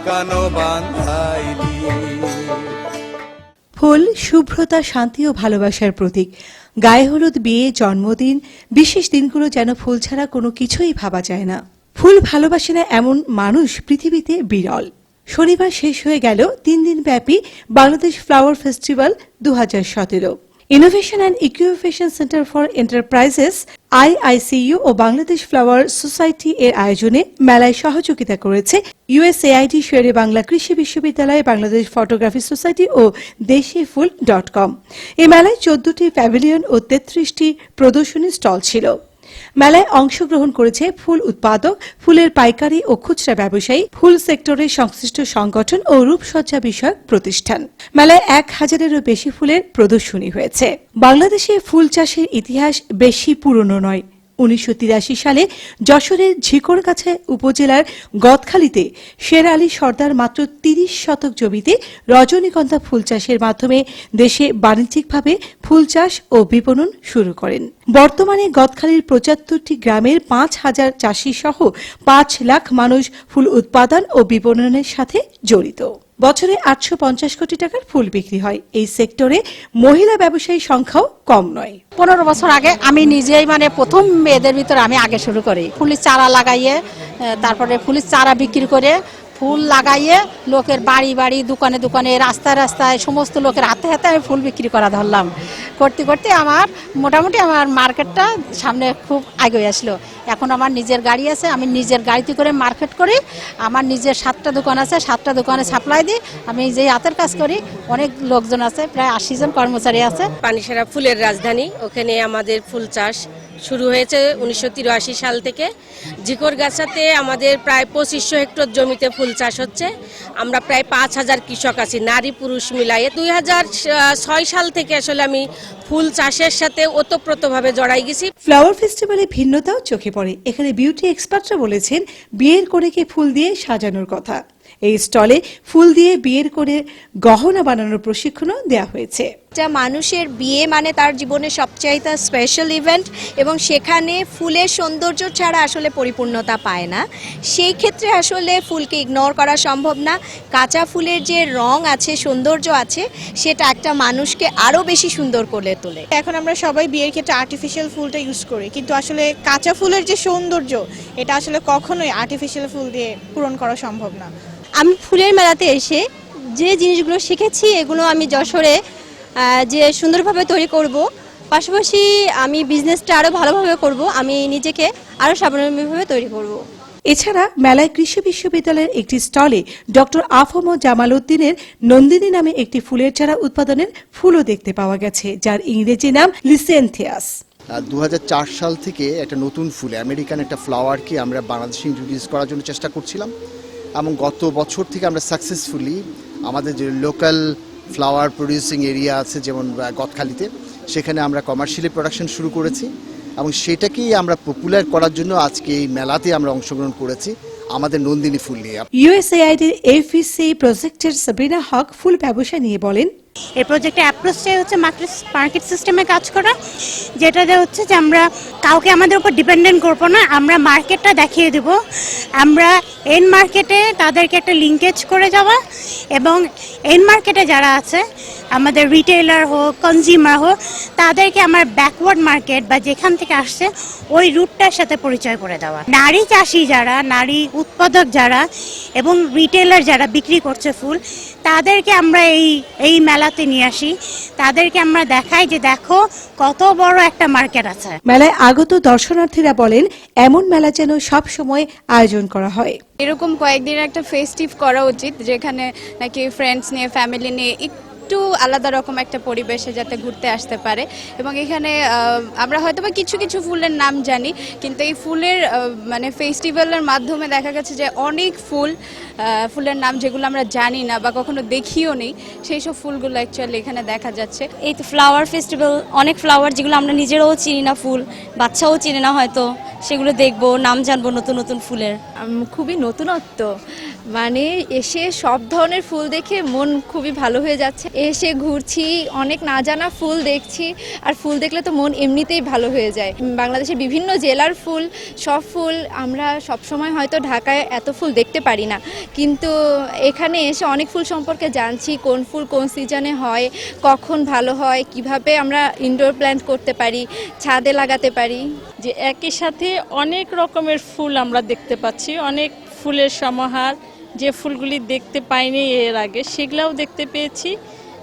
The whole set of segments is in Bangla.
কানো বান্ধাইলি। ফুল শুভ্রতা, শান্তি ও ভালোবাসার প্রতীক। গায়ে হলুদ, বিয়ে, জন্মদিন, বিশেষ দিনগুলো যেন ফুল ছাড়া কোনো কিছুই ভাবা যায় না। ফুল ভালোবাসে না এমন মানুষ পৃথিবীতে বিরল। শনিবার শেষ হয়ে গেল 3 দিন ব্যাপী Bangladesh flower festival 2017। Innovation and incubation centre for enterprises IICU ও বাংলাদেশ ফ্লাওয়ার সোসাইটি এর আয়োজনে মেলায় সহযোগিতা করেছে USAID, শেরে বাংলা কৃষি বিশ্ববিদ্যালয়, বাংলাদেশ ফটোগ্রাফি সোসাইটি ও দেশিফুল.com। এই মেলায় 14টি প্যাভিলিয়ন ও 33টি প্রদর্শনী স্টল ছিল। মেলায় অংশগ্রহণ করেছে ফুল উৎপাদক, ফুলের পাইকারি ও খুচরা ব্যবসায়ী, ফুল সেক্টরের সংশ্লিষ্ট সংগঠন ও রূপসজ্জা বিষয়ক প্রতিষ্ঠান। মেলায় 1000-এরও বেশি ফুলের প্রদর্শনী হয়েছে। বাংলাদেশে ফুল চাষের ইতিহাস বেশি পুরনো নয়। 1983 সালে যশোরের ঝিকরগাছা উপজেলার গদখালীতে শের আলী সর্দার মাত্র 30 শতক জমিতে রজনীগন্ধা ফুল চাষের মাধ্যমে দেশে বাণিজ্যিকভাবে ফুল চাষ ও বিপণন শুরু করেন। বর্তমানে গদখালীর 75টি গ্রামের 5000 চাষি সহ 5 লাখ মানুষ ফুল উৎপাদন ও বিপণনের সাথে জড়িত। বছরে 850 কোটি টাকার ফুল বিক্রি হয়। এই সেক্টরে মহিলা ব্যবসায়ী সংখ্যাও কম নয়। 15 বছর আগে আমি নিজেই প্রথম মেয়েদের ভিতরে আমি আগে শুরু করি। ফুলের চারা লাগাইয়ে, তারপরে ফুলের চারা বিক্রি করে, ফুল লাগাইয়ে লোকের বাড়ি বাড়ি, দোকানে দোকানে, রাস্তায় রাস্তায় সমস্ত লোকের হাতে হাতে আমি ফুল বিক্রি করা ধরলাম। করতে করতে আমার মোটামুটি আমার মার্কেটটা সামনে খুব এগিয়ে আসলো। এখন আমার নিজের গাড়ি আছে, আমি নিজের গাড়িতে করে মার্কেট করি। আমার নিজের 7টা দোকান আছে, 7টা দোকানে সাপ্লাই দিই। আমি যে হাতের কাজ করি, অনেক লোকজন আছে, প্রায় 80 জন কর্মচারী আছে। পানিসারা ফুলের রাজধানী, ওখানে আমাদের ফুল চাষ শুরু হয়েছে 1983 সাল থেকে। ঝিকরগাছাতে আমাদের প্রায় 2500 হেক্টর জমিতে ফুল চাষ হচ্ছে। আমরা প্রায় 5000 কৃষক আছি, নারী পুরুষ মিলাইয়ে। 2006 সাল থেকে আসলে আমি ফুল চাষের সাথে ওতপ্রোতভাবে জড়াই গেছি। ফ্লাওয়ার ফেস্টিভ্যালে ভিন্নতাও চোখে পড়ে। এখানে বিউটি এক্সপার্টরা বলেছেন বিয়ের কোণেকে ফুল দিয়ে সাজানোর কথা। এই স্টলে ফুল দিয়ে বিয়ের কোণে গহনা বানানোর প্রশিক্ষণও দেওয়া হয়েছে। মানুষের বিয়ে তার জীবনের সবচাইতে স্পেশাল ইভেন্ট, এবং সেখানে ফুলের সৌন্দর্য ছাড়া আসলে পরিপূর্ণতা পায় না। সেই ক্ষেত্রে আসলে ফুলকে ইগনোর করা সম্ভব না। কাঁচা ফুলের যে রং আছে, সৌন্দর্য আছে, সেটা একটা মানুষকে আরো বেশি সুন্দর করে তোলে। এখন আমরা সবাই বিয়ের ক্ষেত্রে আর্টিফিশিয়াল ফুলটা ইউজ করি, কিন্তু আসলে কাঁচা ফুলের যে সৌন্দর্য, এটা আসলে কখনোই আর্টিফিশিয়াল ফুল দিয়ে পূরণ করা সম্ভব না। আমি ফুলের মেলাতে এসে যে জিনিসগুলো শিখেছি, এগুলো আমি যশোরে যে সুন্দরভাবে তৈরি করব, পাশাপাশি আমি বিজনেসটা আরও ভালোভাবে করব, আমি নিজেকে আরও স্বাবলম্বীভাবে তৈরি করব। এছাড়া মেলায় কৃষি বিশ্ববিদ্যালয়ের একটি স্টলে ডক্টর আফম জামাল উদ্দিনের নন্দিনী নামে একটি ফুলের চারা উৎপাদনের ফুলও দেখতে পাওয়া গেছে, যার ইংরেজি নাম লিসেনথিয়াস। 2004 সাল থেকে একটা নতুন ফুল, আমেরিকান একটা ফ্লাওয়ারকে আমরা বাংলাদেশে ইন্ট্রোডিউস করার জন্য চেষ্টা করছিলাম, এবং গত বছর থেকে আমরা সাকসেসফুলি আমাদের যে লোকাল ফ্লাওয়ার প্রডিউসিং এরিয়া আছে, যেমন গদখালীতে, সেখানে আমরা কমার্শিয়ালি প্রোডাকশন শুরু করেছি, এবং সেটাকেই আমরা পপুলার করার জন্য আজকে এই মেলাতে আমরা অংশগ্রহণ করেছি আমাদের নন্দিনী ফুল নিয়ে। USAID FEC প্রজেক্টের সাবরিনা হক ফুল ব্যবসা নিয়ে বলেন, এই প্রজেক্টের অ্যাপ্রোচটাই হচ্ছে মার্কেট সিস্টেমে কাজ করা, যেটাতে হচ্ছে যে আমরা কাউকে আমাদের উপর ডিপেন্ডেন্ট করবো না, আমরা মার্কেটটা দেখিয়ে দেব। আমরা এন্ড মার্কেটে তাদেরকে একটা লিঙ্কেজ করে যাওয়া, এবং এন্ড মার্কেটে যারা আছে আমাদের রিটেইলার হোক, কনজিউমার হোক, তাদেরকে আমার ব্যাকওয়ার্ড মার্কেট বা যেখান থেকে আসছে ওই রুটটার সাথে পরিচয় করে দেওয়া। নারী চাষি যারা, নারী উৎপাদক যারা, এবং রিটেইলার যারা বিক্রি করছে ফুল, তাদেরকে আমরা এই মেলাতে নিয়ে আসি, তাদেরকে আমরা দেখাই যে দেখো কত বড় একটা মার্কেট আছে। মেলায় আগত দর্শনার্থীরা বলেন এমন মেলা যেন সব সময় আয়োজন করা হয়। এরকম কয়েকদিন একটা ফেস্টিভ করা উচিত, যেখানে নাকি ফ্রেন্ডস নিয়ে, ফ্যামিলি নিয়ে একটু আলাদা রকম একটা পরিবেশে যাতে ঘুরতে আসতে পারে। এবং এখানে আমরা হয়তোবা কিছু কিছু ফুলের নাম জানি, কিন্তু এই ফুলের ফেস্টিভ্যালের মাধ্যমে দেখা গেছে যে অনেক ফুলের নাম যেগুলো আমরা জানি না বা কখনো দেখিও নেই, সেই সব ফুলগুলো অ্যাকচুয়ালি এখানে দেখা যাচ্ছে। এই ফ্লাওয়ার ফেস্টিভ্যাল, অনেক ফ্লাওয়ার যেগুলো আমরা নিজেরাও চিনি না, ফুল বাচ্চাও চিনি না হয়তো, সেগুলো দেখবো, নাম জানবো নতুন নতুন ফুলের। খুবই নতুনত্ব, মানে এসে সব ধরনের ফুল দেখে মন খুবই ভালো হয়ে যাচ্ছে। এসে ঘুরছি, অনেক না জানা ফুল দেখছি, আর ফুল দেখলে তো মন এমনিতেই ভালো হয়ে যায়। বাংলাদেশের বিভিন্ন জেলার ফুল, সব ফুল আমরা সবসময় হয়তো ঢাকায় এত ফুল দেখতে পারি না, কিন্তু এখানে এসে অনেক ফুল সম্পর্কে জানছি, কোন ফুল কোন সিজনে হয়, কখন ভালো হয়, কিভাবে আমরা ইনডোর প্ল্যান্ট করতে পারি, ছাদে লাগাতে পারি। যে একই সাথে অনেক রকমের ফুল আমরা দেখতে পাচ্ছি, অনেক ফুলের সমাহার, যে ফুলগুলি দেখতে পাইনি এর আগে সেগুলাও দেখতে পেয়েছি,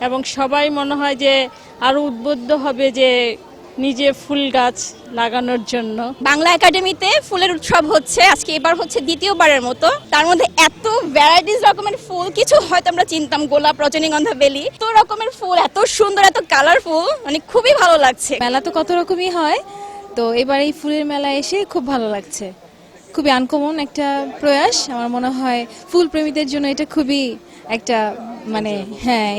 এবং সবাই মনে হয় যে আরও উদ্বুদ্ধ হবে যে নিজে ফুল গাছ লাগানোর জন্য। বাংলা একাডেমিতে ফুলের উৎসব হচ্ছে, আজকে এবার হচ্ছে দ্বিতীয়বারের মতো। তার মধ্যে এত ভ্যারাইটিস রকমের ফুল, কিছু হয়তো আমরা চিনতাম, গোলাপ, রজনীগন্ধা, বেলি, তো রকমের ফুল, এত সুন্দর, এত কালারফুল, মানে খুবই ভালো লাগছে। মেলা তো কত রকমই হয়, তো এবার এই ফুলের মেলা এসে খুব ভালো লাগছে। খুবই আনকমন একটা প্রয়াস, আমার মনে হয় ফুল প্রেমীদের জন্য এটা খুবই একটা মানে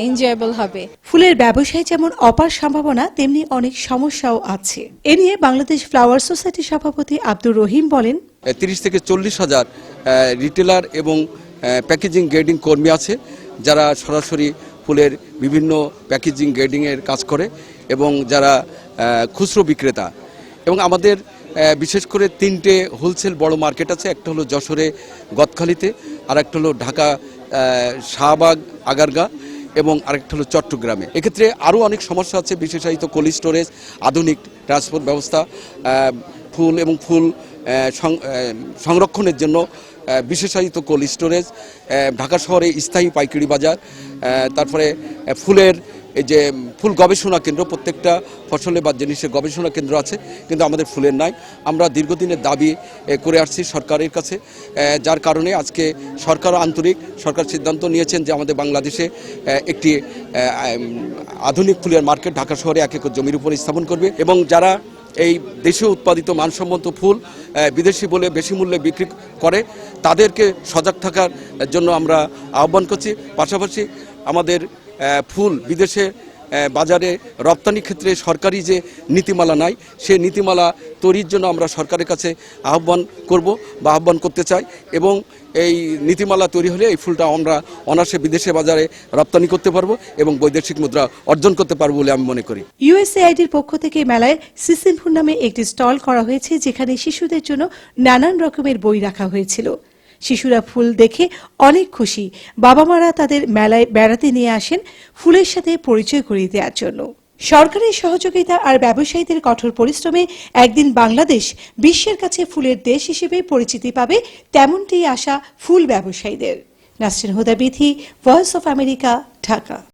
এনজয়েবল হবে। ফুলের ব্যবসায় যেমন অপার সম্ভাবনা, তেমনি অনেক সমস্যাও আছে। এ নিয়ে বাংলাদেশ ফ্লাওয়ার সোসাইটির সভাপতি আব্দুর রহিম বলেন, 30 থেকে 40 হাজার রিটেলার এবং প্যাকেজিং গ্রেডিং কর্মী আছে, যারা সরাসরি ফুলের বিভিন্ন প্যাকেজিং গ্রেডিংয়ের কাজ করে, এবং যারা খুচরো বিক্রেতা। এবং আমাদের বিশেষ করে 3টে হোলসেল বড় মার্কেট আছে, একটা হলো যশোরে গদখালিতে, আর একটা হলো ঢাকা শাহবাগ আগারগা, এবং আরেকটা হলো চট্টগ্রামে। এক্ষেত্রে আরও অনেক সমস্যা আছে, বিশেষায়িত কোল্ড স্টোরেজ, আধুনিক ট্রান্সপোর্ট ব্যবস্থা, ফুল এবং ফুল সংরক্ষণের জন্য বিশেষায়িত কোল্ড স্টোরেজ, ঢাকা শহরে স্থায়ী পাইকারি বাজার, তারপরে ফুলের এই যে ফুল গবেষণা কেন্দ্র, প্রত্যেকটা ফসলে বা জিনিসের গবেষণা কেন্দ্র আছে, কিন্তু আমাদের ফুলের নাই। আমরা দীর্ঘদিনের দাবি করে আসছি সরকারের কাছে, যার কারণে আজকে সরকার আন্তরিক, সরকার সিদ্ধান্ত নিয়েছেন যে আমাদের বাংলাদেশে একটি আধুনিক ফুলের মার্কেট ঢাকা শহরে 1 একর জমির উপর স্থাপন করবে, এবং যারা এই দেশে উৎপাদিত মানসম্মত ফুল বিদেশি বলে বেশি মূল্যে বিক্রি করে, তাদেরকে সজাগ থাকার জন্য আমরা আহ্বান করছি। পাশাপাশি আমাদের ফুল বিদেশে বাজারে রপ্তানি ক্ষেত্রে সরকারি যে নীতিমালা নাই, সেই নীতিমালা তৈরির জন্য আমরা সরকারের কাছে আহ্বান করব বা আহ্বান করতে চাই, এবং এই নীতিমালা তৈরি হলে এই ফুলটা আমরা অনায়াসে বিদেশে বাজারে রপ্তানি করতে পারবো এবং বৈদেশিক মুদ্রা অর্জন করতে পারবো বলে আমি মনে করি। ইউএসএআইডির পক্ষ থেকে মেলায় সিসিম ফুল নামে একটি স্টল করা হয়েছে, যেখানে শিশুদের জন্য নানান রকমের বই রাখা হয়েছিল। শিশুরা ফুল দেখে অনেক খুশি, বাবা মারা তাদের মেলায় বেড়াতে নিয়ে আসেন ফুলের সাথে পরিচয় করিয়ে দেওয়ার জন্য। সরকারের সহযোগিতা আর ব্যবসায়ীদের কঠোর পরিশ্রমে একদিন বাংলাদেশ বিশ্বের কাছে ফুলের দেশ হিসেবে পরিচিতি পাবে, তেমনটি আশা ফুল ব্যবসায়ীদের। Nasrin Huda Bithi, voice of America, Dhaka.